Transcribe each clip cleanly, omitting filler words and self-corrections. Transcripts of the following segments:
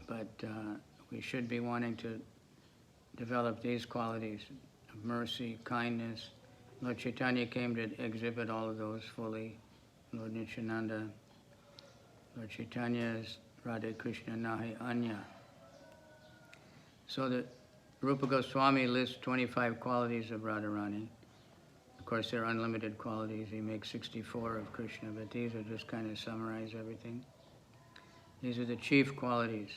but we should be wanting to develop these qualities of mercy, kindness. Lord Chaitanya came to exhibit all of those fully. Lord Nityananda, Lord Chaitanya is Radha Krishna Nahi Anya. So the Rupa Goswami lists 25 qualities of Radharani. Of course, there are unlimited qualities. He makes 64 of Krishna, but these are just kind of summarize everything. These are the chief qualities.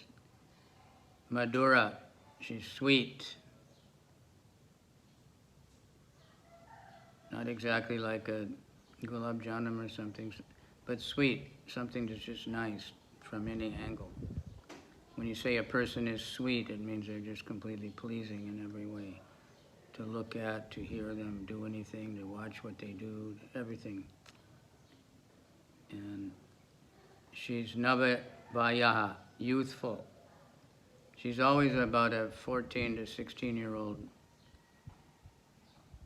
Madhura, she's sweet. Not exactly like a gulab janam or something, but sweet, something that's just nice from any angle. When you say a person is sweet, it means they're just completely pleasing in every way. To look at, to hear them do anything, to watch what they do, everything. And she's Nava Vayaha, youthful. She's always about a 14 to 16-year-old.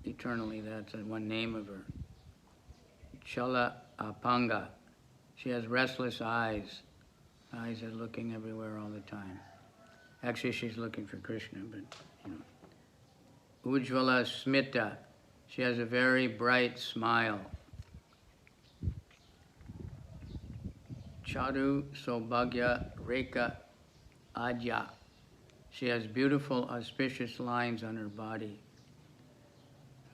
Eternally, that's one name of her. Chala Apanga. She has restless eyes. Eyes are looking everywhere all the time. Actually, she's looking for Krishna, but you know. Ujjvala Smita. She has a very bright smile. Charu Sobhagya Rekha Adya. She has beautiful, auspicious lines on her body.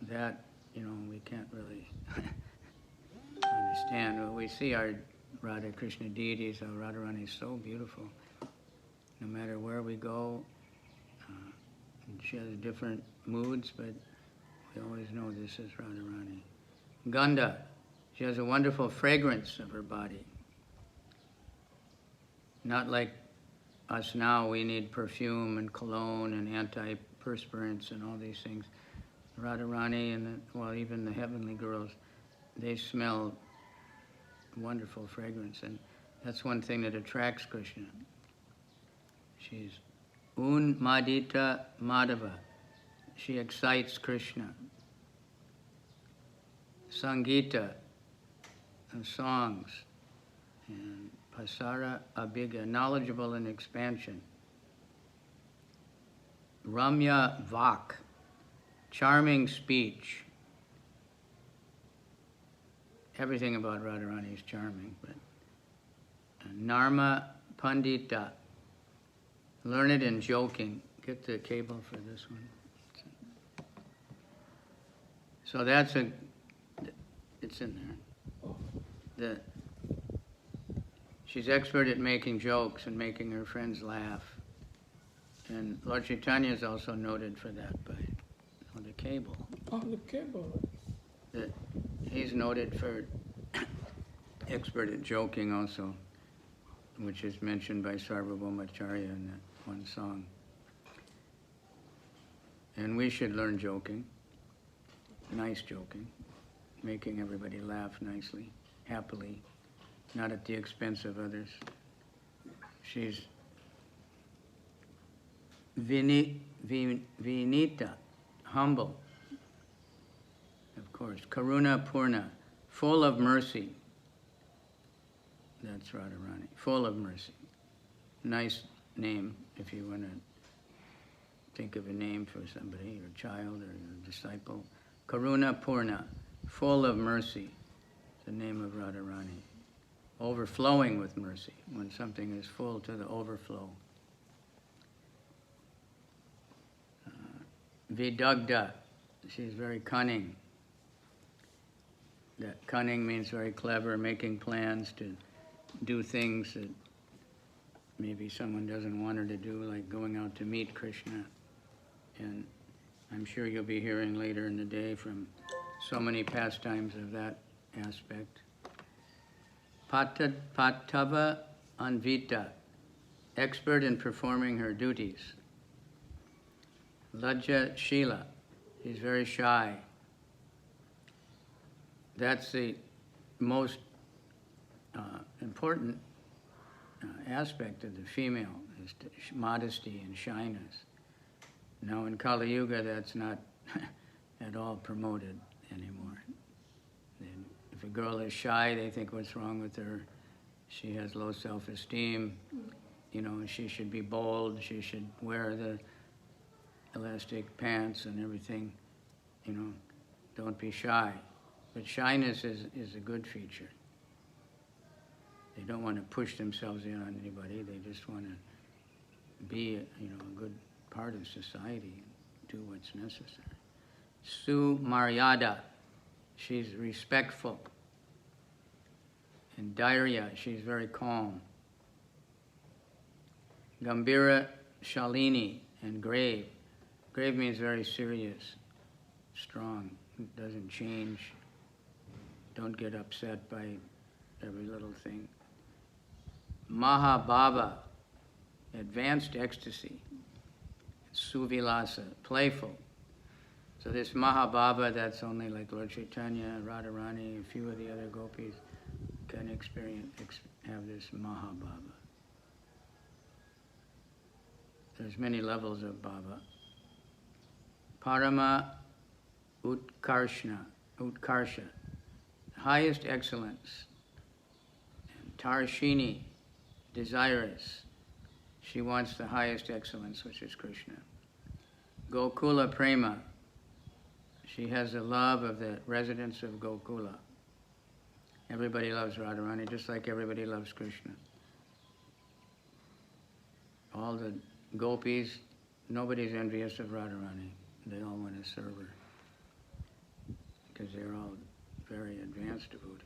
That, you know, we can't really understand. We see our Radha Krishna deities, how Radharani is so beautiful. No matter where we go, she has different moods, but we always know this is Radharani. Gandha, she has a wonderful fragrance of her body. Not like us now, we need perfume and cologne and antiperspirants and all these things. Radharani and, even the heavenly girls, they smell wonderful fragrance, and that's one thing that attracts Krishna. She's Unmadita Madhava. She excites Krishna. Sangita, and songs, and Pasara Abhiga, knowledgeable in expansion. Ramya Vak, charming speech. Everything about Radharani is charming, but Narma Pandita, learned and joking. Get the cable for this one. So that's it's in there. She's expert at making jokes and making her friends laugh. And Lord Chaitanya is also noted for that on the cable. On the cable. He's noted for expert at joking also, which is mentioned by Sarvabhaumacharya in that one song. And we should learn joking, nice joking, making everybody laugh nicely, happily, not at the expense of others. She's Vinita, humble, of course. Karuna Purna, full of mercy. That's Radharani, full of mercy. Nice name if you want to think of a name for somebody, your child or your disciple. Karuna Purna, full of mercy, the name of Radharani. Overflowing with mercy, when something is full to the overflow. Vidagda, she's very cunning. That cunning means very clever, making plans to do things that maybe someone doesn't want her to do, like going out to meet Krishna. And I'm sure you'll be hearing later in the day from so many pastimes of that aspect. Patava Anvita, expert in performing her duties. Lajja Shila, she's very shy. That's the most important aspect of the female, is modesty and shyness. Now in Kali Yuga, that's not at all promoted anymore. If a girl is shy, they think what's wrong with her. She has low self-esteem. you know, she should be bold, she should wear the elastic pants and everything, you know, don't be shy. But shyness is a good feature. They don't want to push themselves in on anybody, they just want to be, you know, a good part of society and do what's necessary. Sumaryada, she's respectful. And Dhairya, she's very calm. Gambhira Shalini, and grave. Grave means very serious, strong, doesn't change, don't get upset by every little thing. Mahabhava, advanced ecstasy. Suvilasa, playful. So this Mahabhava, that's only like Lord Chaitanya, Radharani, a few of the other gopis can have this Mahabhava. There's many levels of bhava. Parama Utkarsha, highest excellence. And Tarshini, desirous. She wants the highest excellence, which is Krishna. Gokula Prema, she has the love of the residents of Gokula. Everybody loves Radharani, just like everybody loves Krishna. All the gopis, nobody's envious of Radharani. They all want to serve her because they're all very advanced devotees.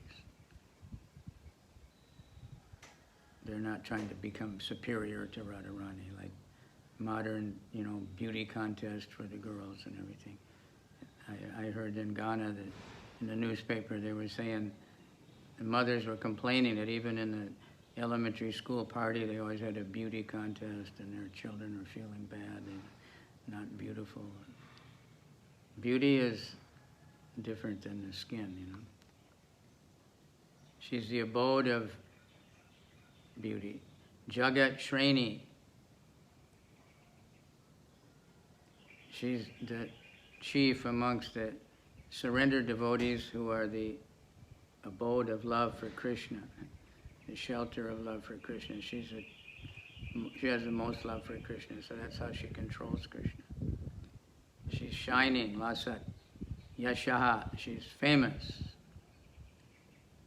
They're not trying to become superior to Radharani, like modern, you know, beauty contest for the girls and everything. I heard in Ghana that in the newspaper they were saying the mothers were complaining that even in the elementary school party they always had a beauty contest and their children were feeling bad and not beautiful. Beauty is different than the skin, you know. She's the abode of beauty. Jagat Shreni. She's the chief amongst the surrendered devotees who are the abode of love for Krishna, the shelter of love for Krishna. She has the most love for Krishna, so that's how she controls Krishna. She's shining, Lasat. Yashaha, she's famous.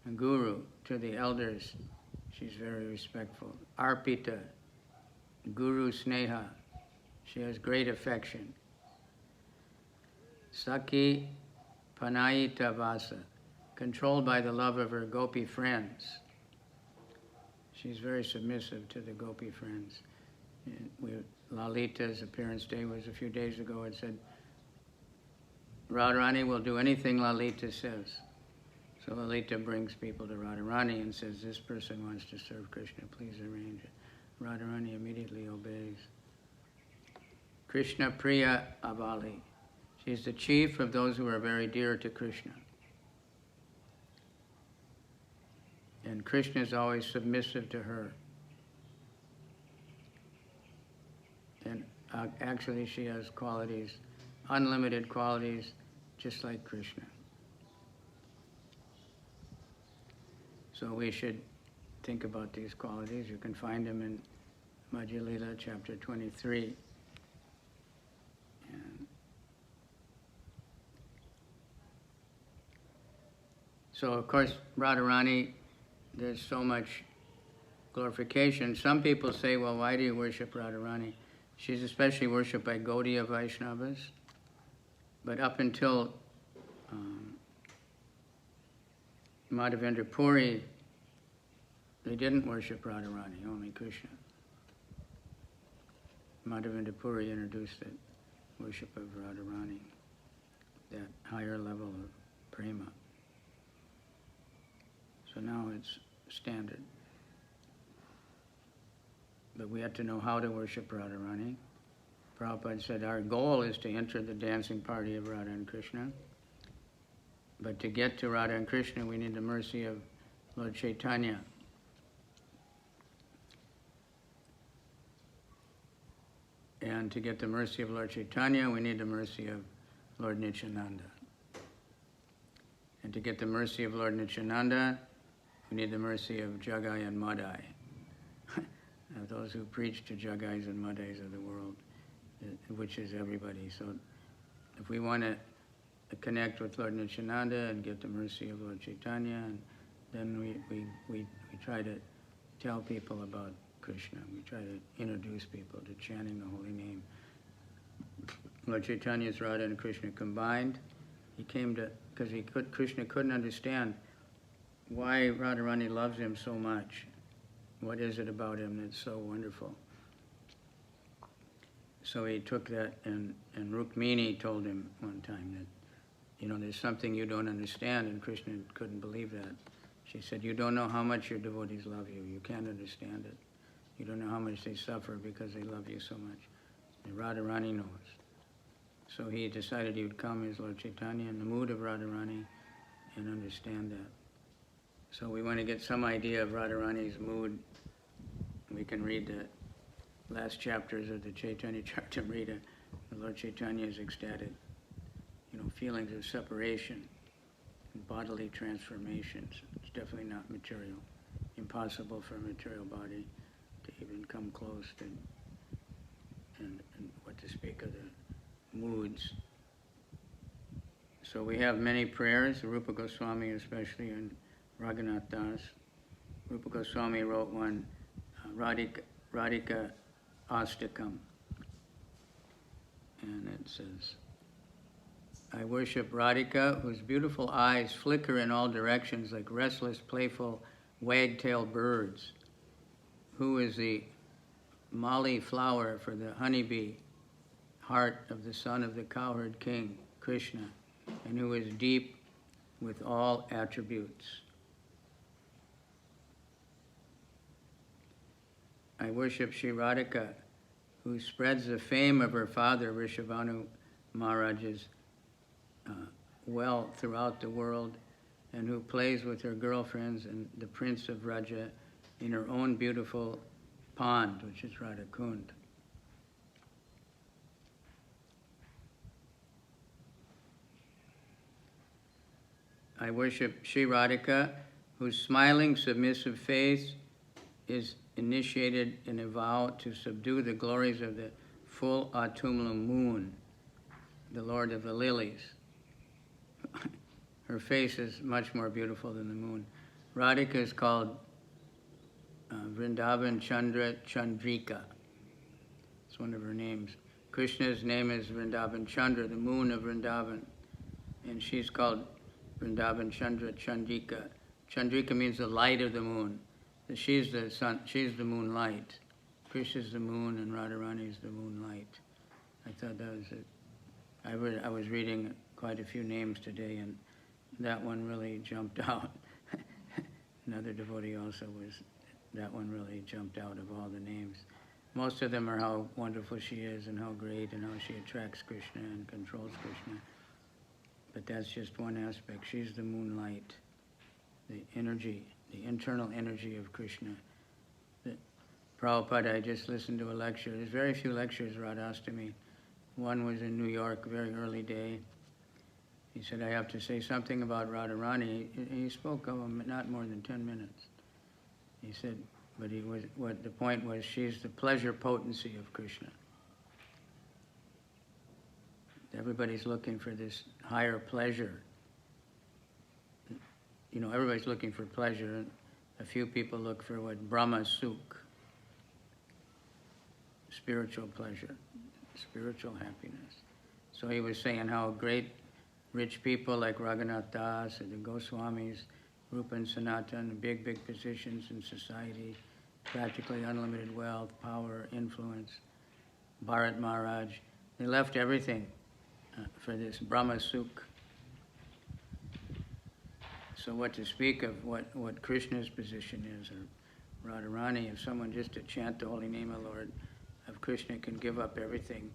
And Guru, to the elders, she's very respectful. Arpita, Guru Sneha, she has great affection. Sakhi Panayita Vasa, controlled by the love of her gopi friends. She's very submissive to the gopi friends. Lalita's appearance day was a few days ago. It said, Radharani will do anything Lalita says. So Lalita brings people to Radharani and says, this person wants to serve Krishna, please arrange it. Radharani immediately obeys. Krishna Priya Avali. She's the chief of those who are very dear to Krishna. And Krishna is always submissive to her. And actually she has qualities, unlimited qualities, just like Krishna. So we should think about these qualities. You can find them in Madhya Lila, chapter 23. And so, of course, Radharani, there's so much glorification. Some people say, well, why do you worship Radharani? She's especially worshipped by Gaudiya Vaishnavas. But up until Madhavendra Puri, they didn't worship Radharani, only Krishna. Madhavendra Puri introduced the worship of Radharani, that higher level of prema. So now it's standard. But we have to know how to worship Radharani. Prabhupada said our goal is to enter the dancing party of Radha and Krishna. But to get to Radha and Krishna, we need the mercy of Lord Chaitanya. And to get the mercy of Lord Chaitanya, we need the mercy of Lord Nityananda. And to get the mercy of Lord Nityananda, we need the mercy of Jagai and Madai, those who preach to Jagais and Madhais of the world, which is everybody. So if we want to connect with Lord Nityananda and get the mercy of Lord Chaitanya, and then we try to tell people about Krishna. We try to introduce people to chanting the holy name. Lord Chaitanya's Radha and Krishna combined. He came to, because Krishna couldn't understand why Radharani loves him so much. What is it about him that's so wonderful? So he took that, and Rukmini told him one time that, there's something you don't understand, and Krishna couldn't believe that. She said, you don't know how much your devotees love you. You can't understand it. You don't know how much they suffer because they love you so much. And Radharani knows. So he decided he would come as Lord Chaitanya in the mood of Radharani and understand that. So we want to get some idea of Radharani's mood. We can read the last chapters of the Chaitanya Charitamrita. The Lord Chaitanya is ecstatic. Feelings of separation, bodily transformations. It's definitely not material. Impossible for a material body to even come close to, and what to speak of the moods. So we have many prayers, Rupa Goswami especially, and Raghunath Das. Rupa Goswami wrote one, Radhika Astakam. And it says, I worship Radhika, whose beautiful eyes flicker in all directions like restless, playful, wag-tailed birds, who is the mali flower for the honeybee, heart of the son of the cowherd king, Krishna, and who is deep with all attributes. I worship Sri Radhika, who spreads the fame of her father, Rishabhanu Maharaj's well throughout the world, and who plays with her girlfriends and the prince of Raja in her own beautiful pond, which is Radhakund. I worship Sri Radhika, whose smiling, submissive face is initiated in a vow to subdue the glories of the full autumnal moon, the Lord of the lilies. Her face is much more beautiful than the moon. Radhika is called Vrindavan Chandra Chandrika. It's one of her names. Krishna's name is Vrindavan Chandra, the moon of Vrindavan. And she's called Vrindavan Chandra Chandrika. Chandrika means the light of the moon. She's the sun, she's the moonlight. Krishna's the moon and Radharani's the moonlight. I thought that was it. I was reading quite a few names today, and that one really jumped out. Another devotee also that one really jumped out of all the names. Most of them are how wonderful she is and how great and how she attracts Krishna and controls Krishna. But that's just one aspect. She's the moonlight, the energy, the internal energy of Krishna. Prabhupada, I just listened to a lecture. There's very few lectures, Radhastami. One was in New York, very early day. He said, I have to say something about Radharani. He spoke of him not more than 10 minutes. He said, but the point was, she's the pleasure potency of Krishna. Everybody's looking for this higher pleasure. Everybody's looking for pleasure. And a few people look for what Brahma Sukh, spiritual pleasure, spiritual happiness. So he was saying how great rich people like Raghunath Das and the Goswamis, Rupa and Sanatan, big positions in society, practically unlimited wealth, power, influence, Bharat Maharaj, they left everything for this Brahma Sukh. So what to speak of what Krishna's position is, or Radharani, if someone just to chant the holy name of Lord of Krishna can give up everything,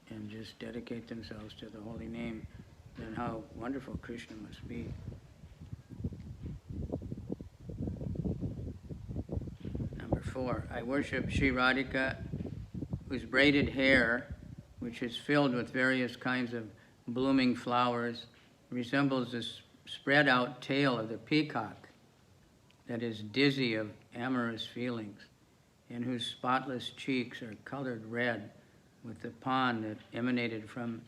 and just dedicate themselves to the holy name, then how wonderful Krishna must be. Number 4, I worship Sri Radhika, whose braided hair, which is filled with various kinds of blooming flowers, resembles the spread out tail of the peacock that is dizzy of amorous feelings. and whose spotless cheeks are colored red with the pond that emanated from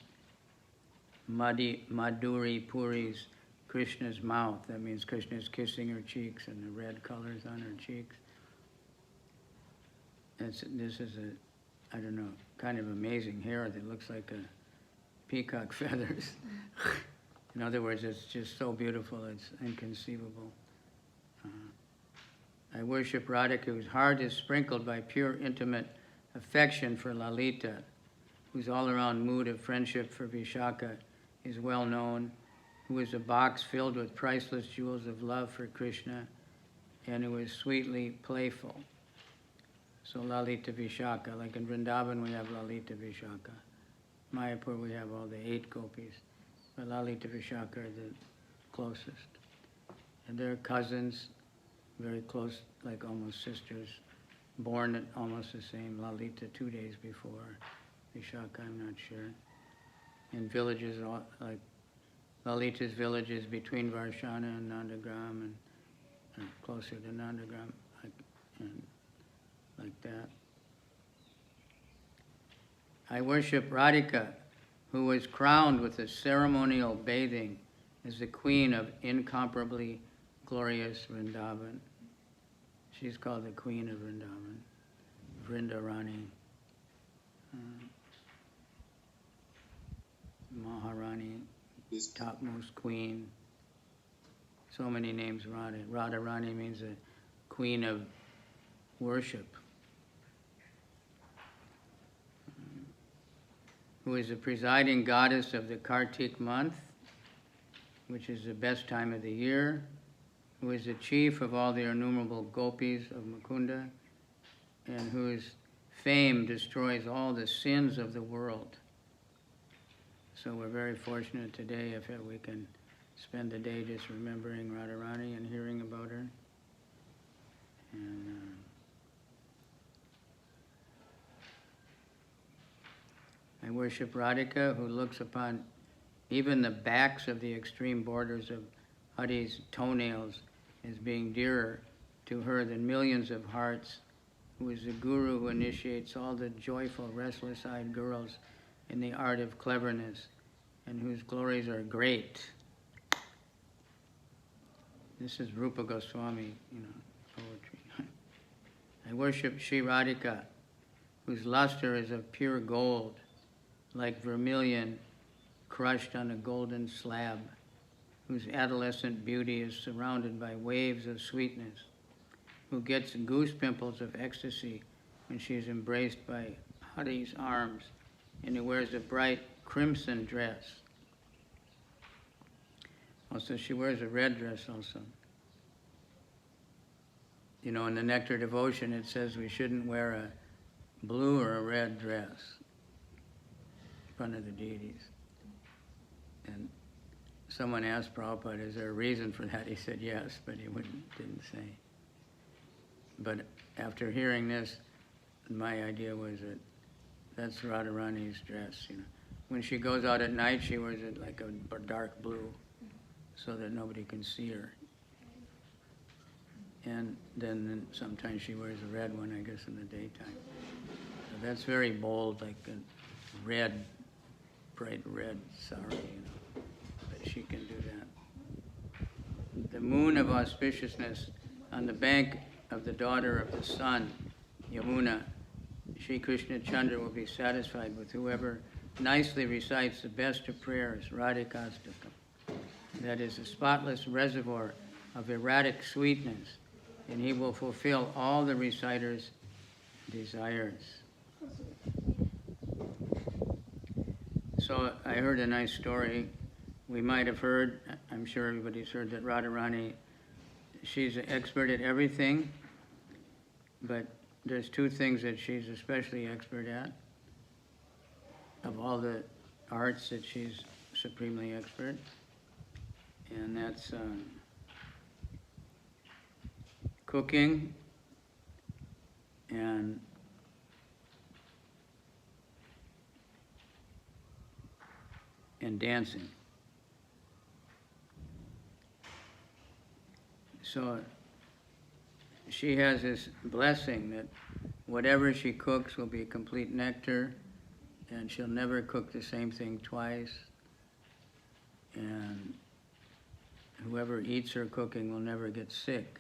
Madhuri Puri's Krishna's mouth. That means Krishna's kissing her cheeks and the red colors on her cheeks. This is a, I don't know, kind of amazing hair that looks like a peacock feathers. In other words, it's just so beautiful, it's inconceivable. I worship Radhika, whose heart is sprinkled by pure, intimate affection for Lalita, whose all-around mood of friendship for Vishaka is well known, who is a box filled with priceless jewels of love for Krishna, and who is sweetly playful. So Lalita Vishaka, like in Vrindavan we have Lalita Vishaka. Mayapur we have all the 8 gopis, but Lalita Vishaka are the closest. And they're cousins, very close, like almost sisters, born at almost the same. Lalita 2 days before Vishaka, I'm not sure. In villages, like Lalita's village is between Varshana and Nandagram, and closer to Nandagram, like that. I worship Radhika, who was crowned with a ceremonial bathing as the queen of incomparably glorious Vrindavan. She's called the queen of Vrindavan, Vrindarani, Maharani, topmost queen. So many names, Radha. Radharani means a queen of worship, who is the presiding goddess of the Kartik month, which is the best time of the year, who is the chief of all the innumerable gopis of Mukunda, and whose fame destroys all the sins of the world. So we're very fortunate today if we can spend the day just remembering Radharani and hearing about her. And I worship Radhika, who looks upon even the backs of the extreme borders of Hari's toenails as being dearer to her than millions of hearts, who is the guru who initiates all the joyful, restless-eyed girls in the art of cleverness, and whose glories are great. This is Rupa Goswami, poetry. I worship Sri Radhika, whose luster is of pure gold, like vermilion crushed on a golden slab, whose adolescent beauty is surrounded by waves of sweetness, who gets goose pimples of ecstasy when she is embraced by Hari's arms, and who wears a bright crimson dress. Also, she wears a red dress also. In the Nectar Devotion, it says we shouldn't wear a blue or a red dress in front of the deities. And someone asked Prabhupada, is there a reason for that? He said yes, but he didn't say. But after hearing this, my idea was that that's Radharani's dress. When she goes out at night, she wears it like a dark blue, so that nobody can see her. And then sometimes she wears a red one, I guess, in the daytime. So that's very bold, like a red, bright red sari, but she can do that. The moon of auspiciousness on the bank of the daughter of the sun, Yamuna, Sri Krishna Chandra will be satisfied with whoever nicely recites the best of prayers, Radhikastakam. That is a spotless reservoir of erratic sweetness, and he will fulfill all the reciter's desires. So I heard a nice story. We might have heard, I'm sure everybody's heard, that Radharani, she's an expert at everything, but there's 2 things that she's especially expert at. Of all the arts that she's supremely expert, and that's cooking and dancing. So she has this blessing that whatever she cooks will be complete nectar, and she'll never cook the same thing twice. And whoever eats her cooking will never get sick.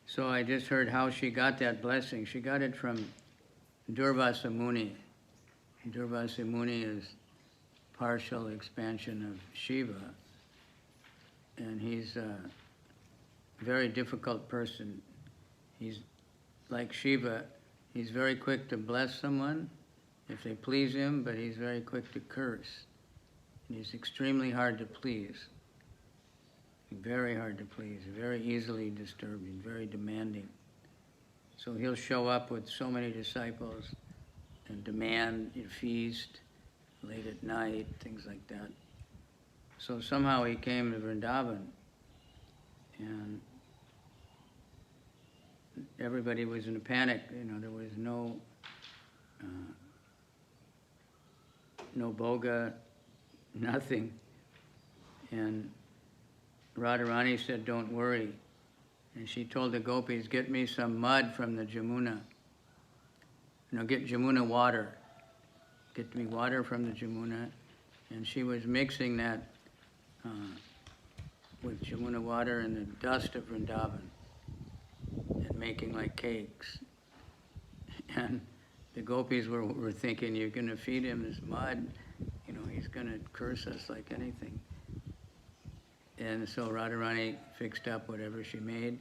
So I just heard how she got that blessing. She got it from Durvasa Muni. Durvasa Muni is partial expansion of Shiva, and he's a very difficult person. He's like Shiva, he's very quick to bless someone if they please him, but he's very quick to curse. And he's extremely hard to please. Very hard to please, very easily disturbing, very demanding. So he'll show up with so many disciples and demand a feast late at night, things like that. So somehow he came to Vrindavan, and everybody was in a panic. There was no boga, nothing. And Radharani said, "Don't worry." And she told the gopis, "Get me some mud from the Jamuna. Get Jamuna water. Get me water from the Jamuna." And she was mixing that with Jamuna water and the dust of Vrindavan and making like cakes. And the gopis were thinking, "You're going to feed him this mud, he's going to curse us like anything." And so Radharani fixed up whatever she made,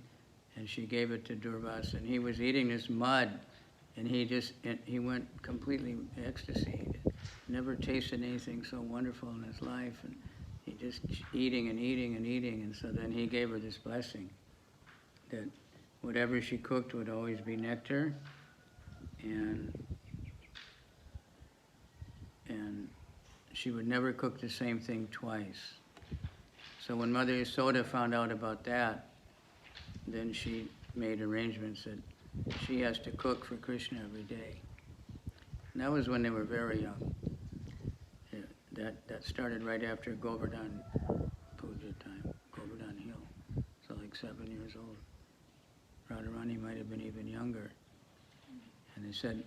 and she gave it to Durvasa. And he was eating this mud, and he went completely in ecstasy. He never tasted anything so wonderful in his life, and he just eating and eating and eating. And so then he gave her this blessing that whatever she cooked would always be nectar, and she would never cook the same thing twice. So when Mother Yasoda found out about that, then she made arrangements that she has to cook for Krishna every day. And that was when they were very young. That started right after Govardhan Puja time, Govardhan Hill. So like 7 years old. Radharani might have been even younger. And they said,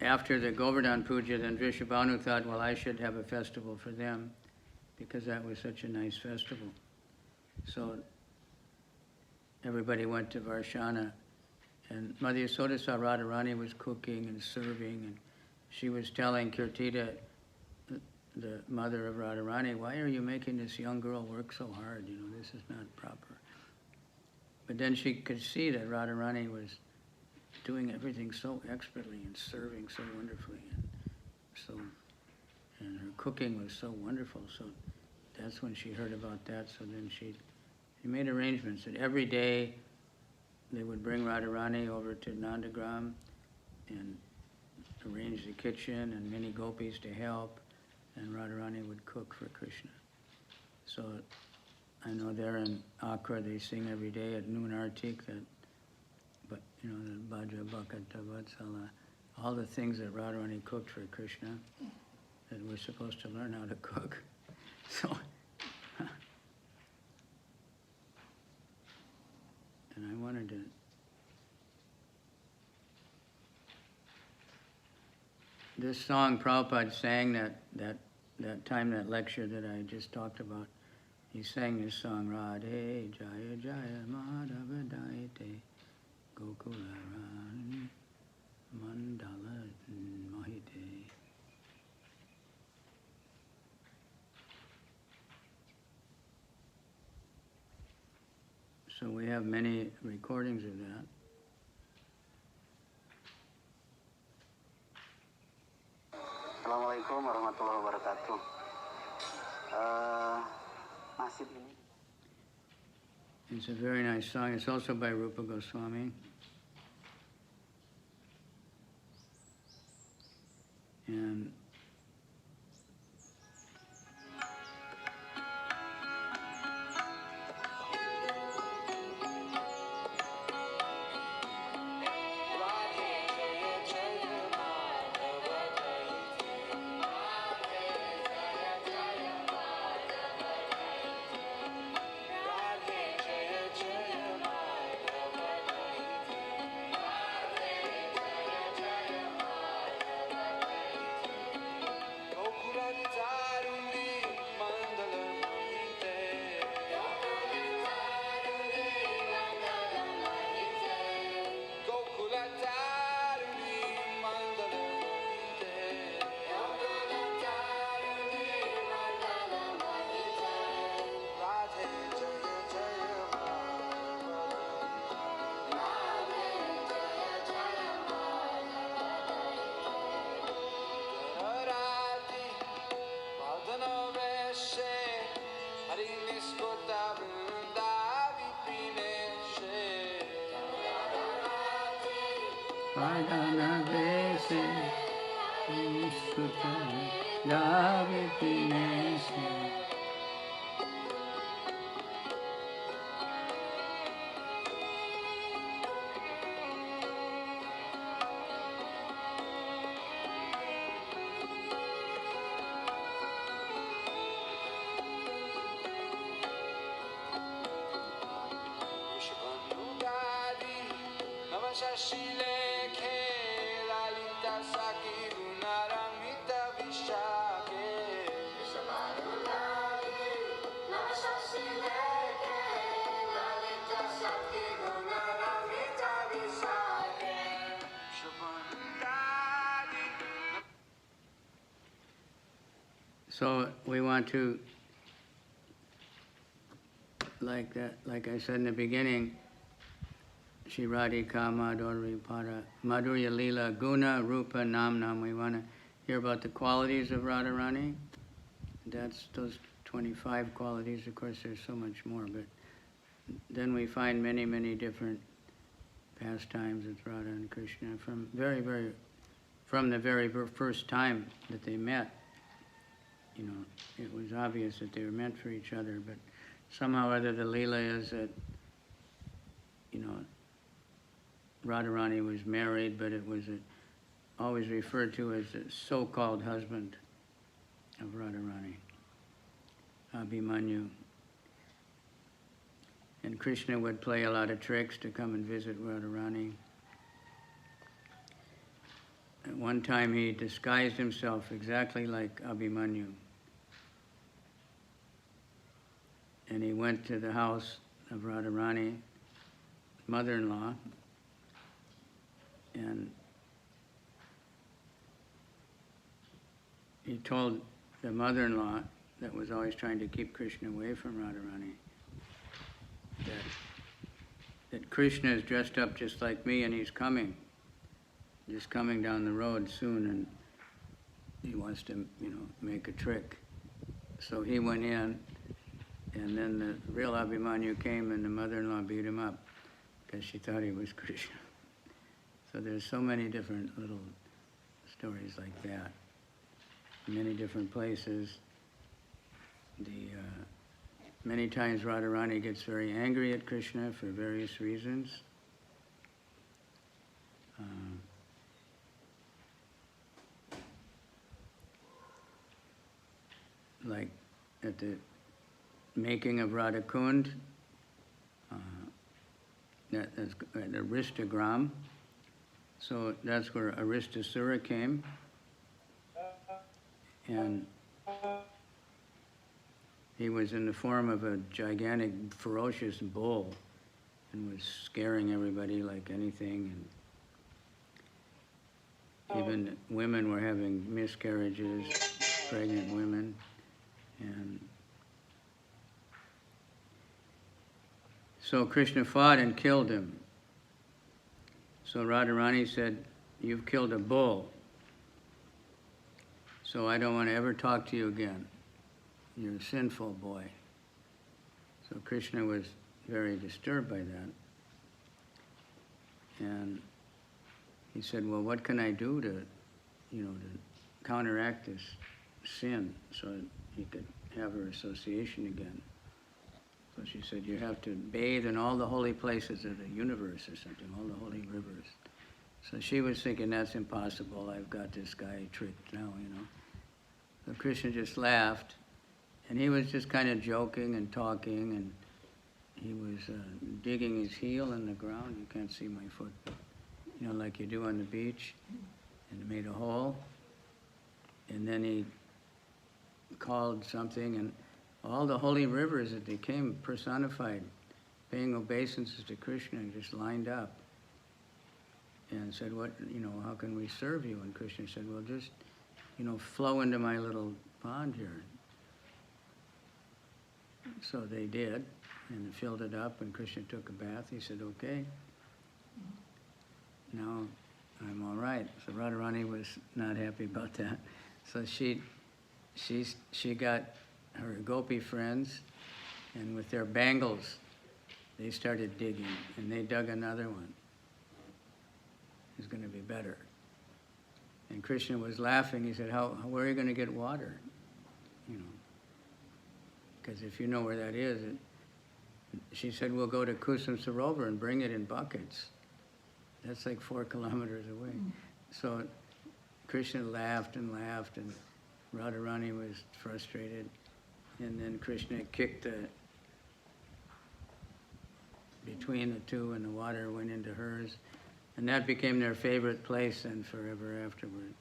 after the Govardhan Puja, then Vrishabhanu thought, well, I should have a festival for them, because that was such a nice festival. So everybody went to Varshana, and Mother Yasoda saw Radharani was cooking and serving, and she was telling Kirtida, the mother of Radharani, "Why are you making this young girl work so hard? This is not proper." But then she could see that Radharani was doing everything so expertly and serving so wonderfully, and her cooking was so wonderful. So that's when she heard about that. So then she made arrangements that every day they would bring Radharani over to Nandagram and arrange the kitchen and many gopis to help, and Radharani would cook for Krishna. So I know there in Accra they sing every day at noon artik the Bhadra Bhakata Vatsala, all the things that Radharani cooked for Krishna that we're supposed to learn how to cook. So, and I wanted to this song Prabhupada sang that time, that lecture that I just talked about. He sang this song, Radhe Jaya Jaya Madhava Daite Gokula Rani Mandala Mohite. So we have many recordings of that. Assalamualaikum warahmatullahi wabarakatuh. Nasib ini. It's a very nice song. It's also by Rupa Goswami. And Padana Vese, Niskuta, Davipinese. So we want to, like I said in the beginning, Shiradi Madhuri Pada, Madhurya Lila Guna Rupa Namnam. We want to hear about the qualities of Radharani. That's those 25 qualities. Of course, there's so much more, but then we find many, many different pastimes with Radha and Krishna from from the very first time that they met. You know, it was obvious that they were meant for each other, but somehow or other the Leela is that, you know, Radharani was married, but it was always referred to as the so-called husband of Radharani, Abhimanyu. And Krishna would play a lot of tricks to come and visit Radharani. At one time he disguised himself exactly like Abhimanyu. And he went to the house of Radharani, mother-in-law, and he told the mother-in-law that was always trying to keep Krishna away from Radharani that Krishna is dressed up just like me and he's just coming down the road soon, and he wants to, you know, make a trick. So he went in, and then the real Abhimanyu came and the mother-in-law beat him up because she thought he was Krishna. So there's so many different little stories like that. Many different places. Many times Radharani gets very angry at Krishna for various reasons. Like at the making of Radha Kund, that's at Aristagram. So that's where Aristasura came. And he was in the form of a gigantic, ferocious bull and was scaring everybody like anything. And even women were having miscarriages, pregnant women. And so Krishna fought and killed him. So Radharani said, "You've killed a bull, so I don't want to ever talk to you again. You're a sinful boy." So Krishna was very disturbed by that. And he said, "Well, what can I do to counteract this sin so he could have her association again?" So she said, "You have to bathe in all the holy places of the universe or something, all the holy rivers." So she was thinking, that's impossible. I've got this guy tricked now, you know. So Krishna just laughed, and he was just kind of joking and talking, and he was digging his heel in the ground. You can't see my foot, but, you know, like you do on the beach, and made a hole. And then he called something, and all the holy rivers that they came personified, paying obeisances to Krishna, just lined up and said, "What, you know, how can we serve you?" And Krishna said, "Well, just, you know, flow into my little pond here." So they did, and filled it up, and Krishna took a bath. He said, "Okay, now I'm all right." So Radharani was not happy about that. So she got her gopi friends, and with their bangles, they started digging, and they dug another one. It's going to be better. And Krishna was laughing. He said, where are you going to get water? You know, because if you know where that is, she said, we'll go to Kusum Sarovar and bring it in buckets. That's like 4 kilometers away. So Krishna laughed and laughed, and Radharani was frustrated. And then Krishna kicked between the two, and the water went into hers. And that became their favorite place and forever afterward.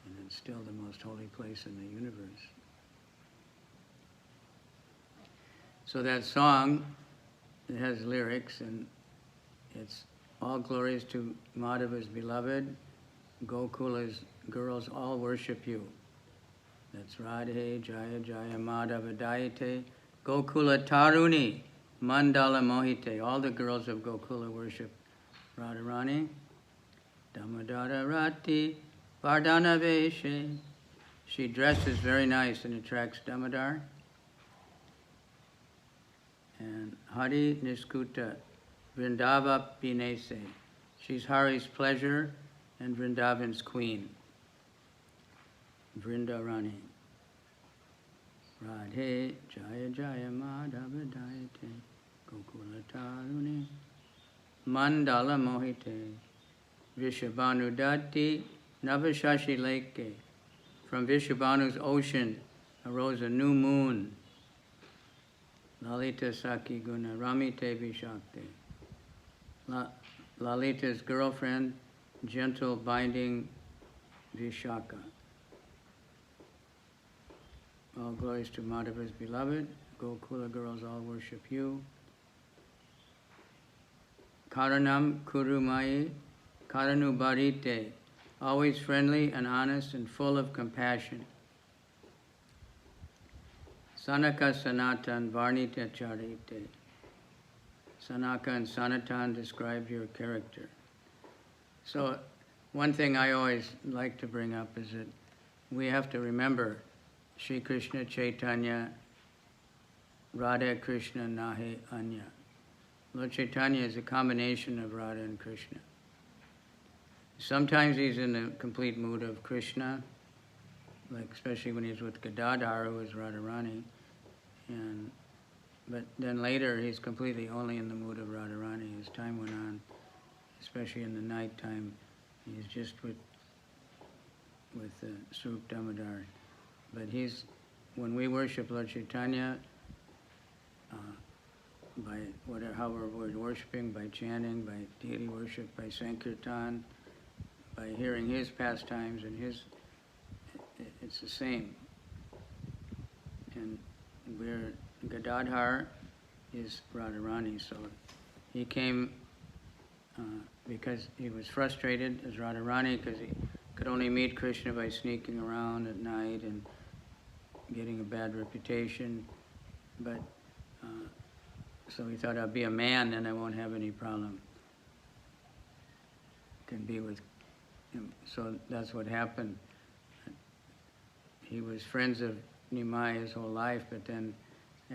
And it's still the most holy place in the universe. So that song, it has lyrics, and it's all glories to Madhava's beloved. Gokula's girls all worship you. That's Radhe Jaya Jaya Madhava Dayate. Gokula Taruni Mandala Mohite. All the girls of Gokula worship Radharani. Damodara Rati Vardhana Veshe. She dresses very nice and attracts Damodar. And Hari Niskuta Vrindava Pinese. She's Hari's pleasure and Vrindavan's queen. Vrindarani. Radhe Jaya Jaya Madhava Dayate Gokula Taruni Mandala Mohite Vishabhanu Datti Navashashi Leke. From Vishabhanu's ocean arose a new moon. Lalita Saki Guna Ramite Vishakte. Lalita's girlfriend, gentle binding Vishaka. All glories to Madhava's beloved. Gokula girls all worship you. Karanam Kurumai Karanu Bharite. Always friendly and honest and full of compassion. Sanaka Sanatan Varnita Charite. Sanaka and Sanatan describe your character. So one thing I always like to bring up is that we have to remember Sri Krishna Chaitanya, Radha Krishna Nahe Anya. Lord Chaitanya is a combination of Radha and Krishna. Sometimes he's in the complete mood of Krishna, like especially when he's with Gadadhar, who is Radharani. But then later he's completely only in the mood of Radharani. As time went on, especially in the night time, he's just with Swarup Damodar. But when we worship Lord Chaitanya, by however we're worshiping, by chanting, by daily worship, by Sankirtan, by hearing his pastimes and it's the same. And Gadadhar is Radharani, so he came because he was frustrated as Radharani because he could only meet Krishna by sneaking around at night and getting a bad reputation. But so he thought, I'll be a man, then I won't have any problem. Can be with him. So that's what happened. He was friends of Nimai his whole life, but then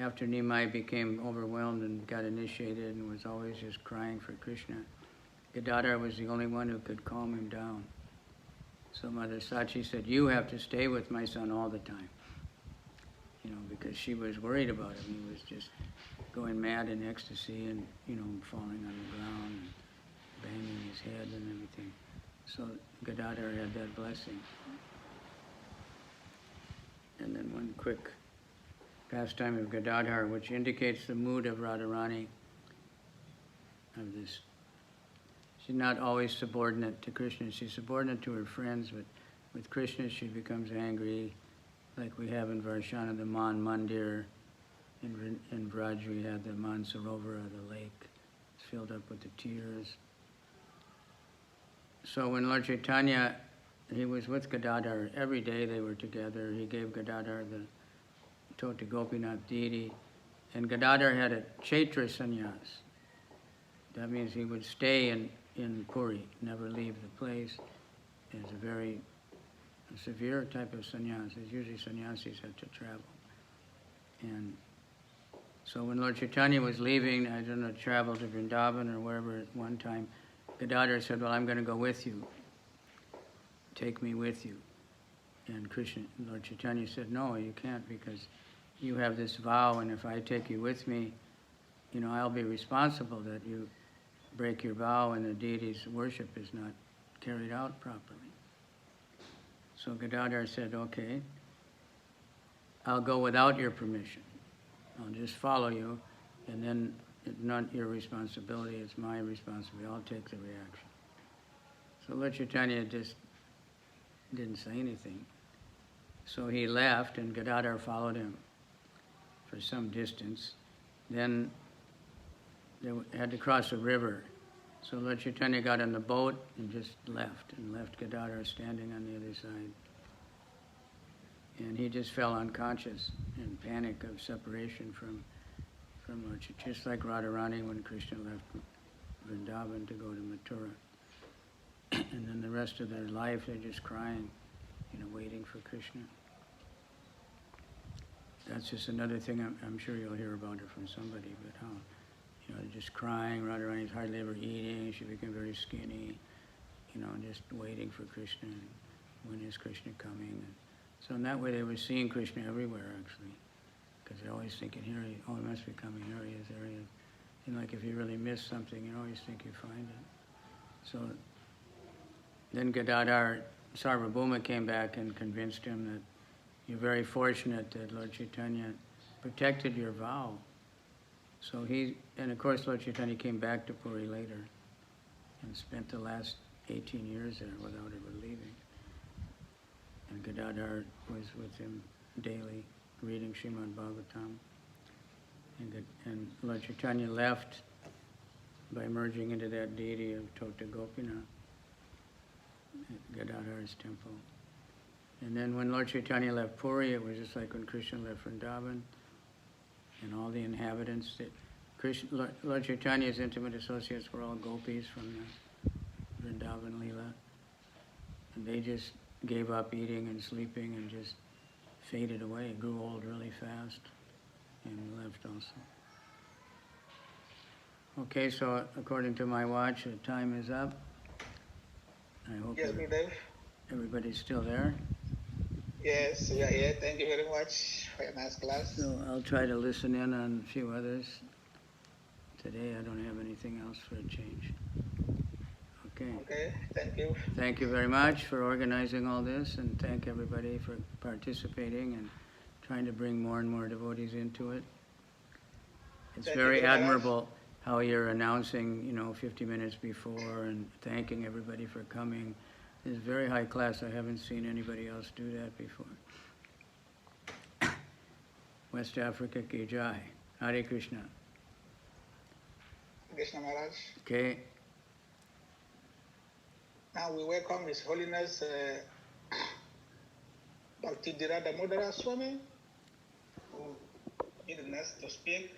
after Nimai became overwhelmed and got initiated and was always just crying for Krishna, Gadadhar was the only one who could calm him down. So Mother Sachi said, you have to stay with my son all the time. Because she was worried about him. He was just going mad in ecstasy and, falling on the ground and banging his head and everything. So Gadadhar had that blessing. And then one quick pastime of Gadadhar, which indicates the mood of Radharani, of this. She's not always subordinate to Krishna. She's subordinate to her friends, but with Krishna she becomes angry, like we have in Varshana, the Man Mandir. In Vraj we had the Man Sarovara, the lake. It's filled up with the tears. So when Lord Chaitanya, he was with Gadadhar, every day they were together. He gave Gadadhar the Tota Gopinath deity. And Gadadhar had a Chaitra sannyas. That means he would stay in Puri, never leave the place. It's a severe type of sannyas. Usually sannyasis have to travel. And so when Lord Chaitanya was leaving, I don't know, travel to Vrindavan or wherever at one time, Gadadhar said, well, I'm going to go with you. Take me with you. And Lord Chaitanya said, no, you can't, because you have this vow, and if I take you with me, I'll be responsible that you break your vow and the deity's worship is not carried out properly. So Gadadhar said, okay, I'll go without your permission. I'll just follow you, and then it's not your responsibility, it's my responsibility. I'll take the reaction. So Lord Chaitanya just didn't say anything. So he left, and Gadadhar followed him for some distance. Then they had to cross a river. So Lord Chaitanya got on the boat and just left Gadadhar standing on the other side. And he just fell unconscious in panic of separation from Lord Chaitanya, just like Radharani when Krishna left Vrindavan to go to Mathura. And then the rest of their life, they're just crying, waiting for Krishna. That's just another thing I'm sure you'll hear about it from somebody, but how, they're just crying, Radharani's hardly ever eating, she became very skinny, just waiting for Krishna, and when is Krishna coming? And so in that way they were seeing Krishna everywhere, actually, because they're always thinking, here he must be coming, here he is, there he is. Like if you really miss something, you always think you find it. So then Gadadhar Sarvabhauma came back and convinced him that you're very fortunate that Lord Chaitanya protected your vow. So and of course Lord Chaitanya came back to Puri later and spent the last 18 years there without ever leaving. And Gadadhar was with him daily, reading Srimad Bhagavatam. And Lord Chaitanya left by merging into that deity of Tota Gopinath at Gadadhar's temple. And then when Lord Chaitanya left Puri, it was just like when Krishna left Vrindavan, and all the inhabitants. Lord Chaitanya's intimate associates were all gopis from the Vrindavan Leela, and they just gave up eating and sleeping and just faded away, grew old really fast, and left also. Okay, so according to my watch, the time is up. I hope Yes, Gurudev. everybody's still there. Yes, we are here. Thank you very much for a nice class. So I'll try to listen in on a few others. Today I don't have anything else for a change. Okay. Okay, thank you. Thank you very much for organizing all this, and thank everybody for participating and trying to bring more and more devotees into it. It's very admirable how you're announcing, 50 minutes before and thanking everybody for coming. It's very high class. I haven't seen anybody else do that before. West Africa ki jai. Hare Krishna. Krishna Maharaj. Okay. Now we welcome His Holiness Bhakti Dirada Modara Swami, who is next to speak.